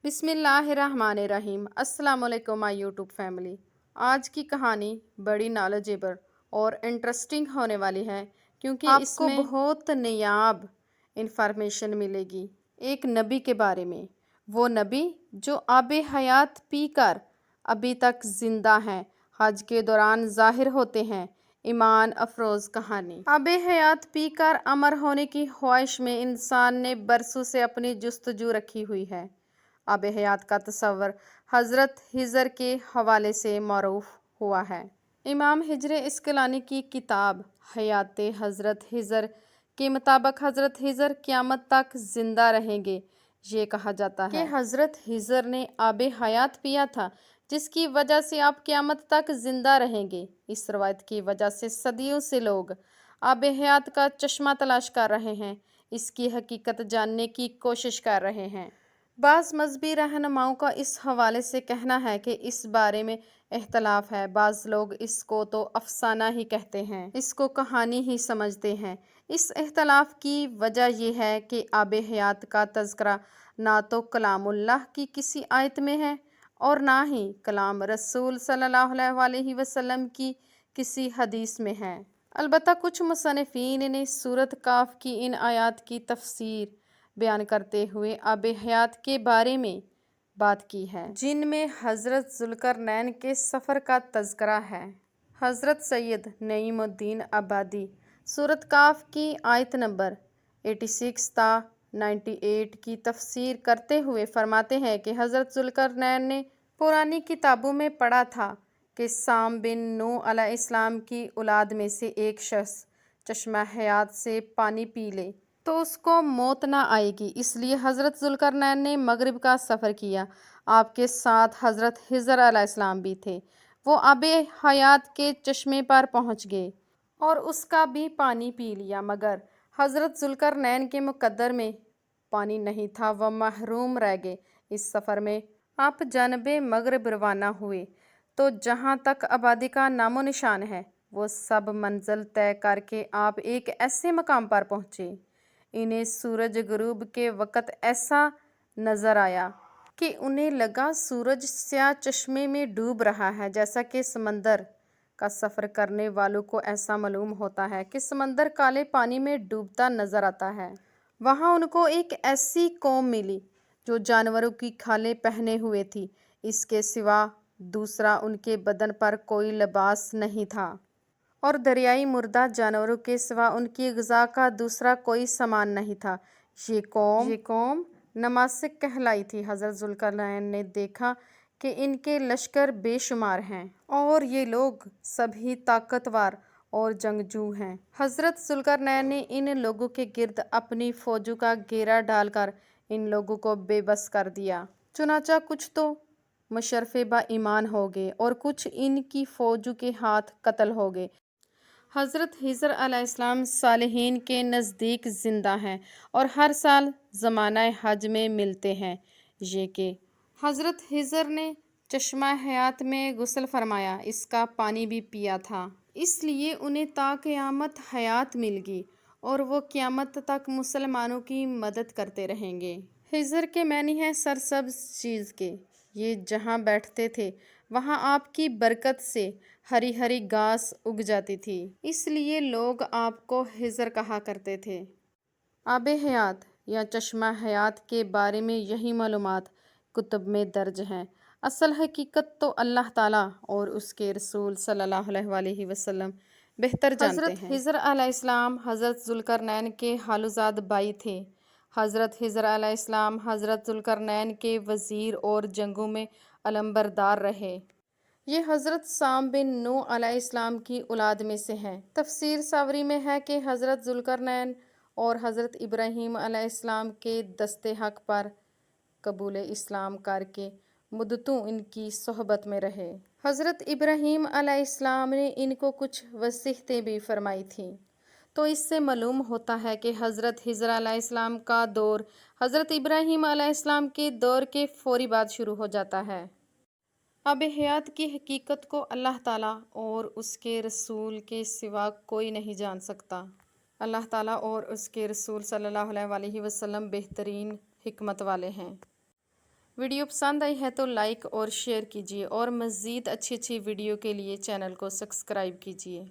بسم اللہ الرحمن الرحیم۔ السلام علیکم مائی یوٹیوب فیملی۔ آج کی کہانی بڑی نالجیبل اور انٹرسٹنگ ہونے والی ہے کیونکہ اس میں بہت نایاب انفارمیشن ملے گی ایک نبی کے بارے میں۔ وہ نبی جو آب حیات پی کر ابھی تک زندہ ہیں، حج کے دوران ظاہر ہوتے ہیں۔ ایمان افروز کہانی۔ آب حیات پی کر امر ہونے کی خواہش میں انسان نے برسوں سے اپنی جستجو رکھی ہوئی ہے۔ آب حیات کا تصور حضرت خضر کے حوالے سے معروف ہوا ہے۔ امام حجر عسقلانی کی کتاب حیاتِ حضرت خضر کے مطابق حضرت خضر قیامت تک زندہ رہیں گے۔ یہ کہا جاتا ہے کہ حضرت خضر نے آب حیات پیا تھا جس کی وجہ سے آپ قیامت تک زندہ رہیں گے۔ اس روایت کی وجہ سے صدیوں سے لوگ آب حیات کا چشمہ تلاش کر رہے ہیں، اس کی حقیقت جاننے کی کوشش کر رہے ہیں۔ بعض مذہبی رہنماؤں کا اس حوالے سے کہنا ہے کہ اس بارے میں اختلاف ہے۔ بعض لوگ اس کو تو افسانہ ہی کہتے ہیں، اس کو کہانی ہی سمجھتے ہیں۔ اس اختلاف کی وجہ یہ ہے کہ آب حیات کا تذکرہ نہ تو کلام اللہ کی کسی آیت میں ہے اور نہ ہی کلام رسول صلی اللہ علیہ وسلم کی کسی حدیث میں ہے۔ البتہ کچھ مصنفین نے سورۃ کہف کی ان آیات کی تفسیر بیان کرتے ہوئے آب حیات کے بارے میں بات کی ہے، جن میں حضرت ذوالقرنین کے سفر کا تذکرہ ہے۔ حضرت سید نعیم الدین آبادی سورۃ کہف کی آیت نمبر 86 تا 98 کی تفسیر کرتے ہوئے فرماتے ہیں کہ حضرت ذوالقرنین نے پرانی کتابوں میں پڑھا تھا کہ سام بن نوح علیہ السلام کی اولاد میں سے ایک شخص چشمہ حیات سے پانی پی لے تو اس کو موت نہ آئے گی۔ اس لیے حضرت ذوالقرنین نے مغرب کا سفر کیا۔ آپ کے ساتھ حضرت خضر علیہ السلام بھی تھے۔ وہ آب حیات کے چشمے پر پہنچ گئے اور اس کا بھی پانی پی لیا، مگر حضرت ذوالقرنین کے مقدر میں پانی نہیں تھا، وہ محروم رہ گئے۔ اس سفر میں آپ جانب مغرب روانہ ہوئے تو جہاں تک آبادی کا نام و نشان ہے وہ سب منزل طے کر کے آپ ایک ایسے مقام پر پہنچے۔ انہیں سورج غروب کے وقت ایسا نظر آیا کہ انہیں لگا سورج سیاہ چشمے میں ڈوب رہا ہے، جیسا کہ سمندر کا سفر کرنے والوں کو ایسا معلوم ہوتا ہے کہ سمندر کالے پانی میں ڈوبتا نظر آتا ہے۔ وہاں ان کو ایک ایسی قوم ملی جو جانوروں کی کھالیں پہنے ہوئے تھی، اس کے سوا دوسرا ان کے بدن پر کوئی لباس نہیں تھا، اور دریائی مردہ جانوروں کے سوا ان کی غذا کا دوسرا کوئی سامان نہیں تھا۔ یہ قوم نماسک کہلائی تھی۔ حضرت ذوالقرنین نے دیکھا کہ ان کے لشکر بے شمار ہیں اور یہ لوگ سبھی طاقتور اور جنگجو ہیں۔ حضرت ذوالقرنین نے ان لوگوں کے گرد اپنی فوجوں کا گھیرا ڈال کر ان لوگوں کو بے بس کر دیا۔ چنانچہ کچھ تو مشرف با ایمان ہو گئے اور کچھ ان کی فوجوں کے ہاتھ قتل ہو گئے۔ حضرت خضر علیہ السلام صالحین کے نزدیک زندہ ہیں اور ہر سال زمانہ حج میں ملتے ہیں۔ یہ کہ حضرت خضر نے چشمہ حیات میں غسل فرمایا، اس کا پانی بھی پیا تھا، اس لیے انہیں تا قیامت حیات مل گئی اور وہ قیامت تک مسلمانوں کی مدد کرتے رہیں گے۔ خضر کے معنی ہے سرسبز چیز کے۔ یہ جہاں بیٹھتے تھے وہاں آپ کی برکت سے ہری ہری گھاس اگ جاتی تھی، اس لیے لوگ آپ کو خضر کہا کرتے تھے۔ آب حیات یا چشمہ حیات کے بارے میں یہی معلومات کتب میں درج ہیں۔ اصل حقیقت تو اللہ تعالیٰ اور اس کے رسول صلی اللہ علیہ وسلم بہتر جانتے ہیں۔ حضرت خضر علیہ السلام حضرت ذوالقرنین کے خالوزاد بھائی تھے۔ حضرت خضر علیہ السلام حضرت ذوالقرنین کے وزیر اور جنگوں میں علمبردار رہے۔ یہ حضرت سام بن نوح علیہ السلام کی اولاد میں سے ہیں۔ تفسیر ساوری میں ہے کہ حضرت ذوالقرنین اور حضرت ابراہیم علیہ السلام کے دست حق پر قبول اسلام کر کے مدتوں ان کی صحبت میں رہے۔ حضرت ابراہیم علیہ السلام نے ان کو کچھ نصیحتیں بھی فرمائی تھیں، تو اس سے معلوم ہوتا ہے کہ حضرت خضر علیہ السلام کا دور حضرت ابراہیم علیہ السلام کے دور کے فوری بعد شروع ہو جاتا ہے۔ آب حیات کی حقیقت کو اللہ تعالیٰ اور اس کے رسول کے سوا کوئی نہیں جان سکتا۔ اللہ تعالیٰ اور اس کے رسول صلی اللہ علیہ وسلم بہترین حکمت والے ہیں۔ ویڈیو پسند آئی ہے تو لائک اور شیئر کیجیے اور مزید اچھی ویڈیو کے لیے چینل کو سبسکرائب کیجیے۔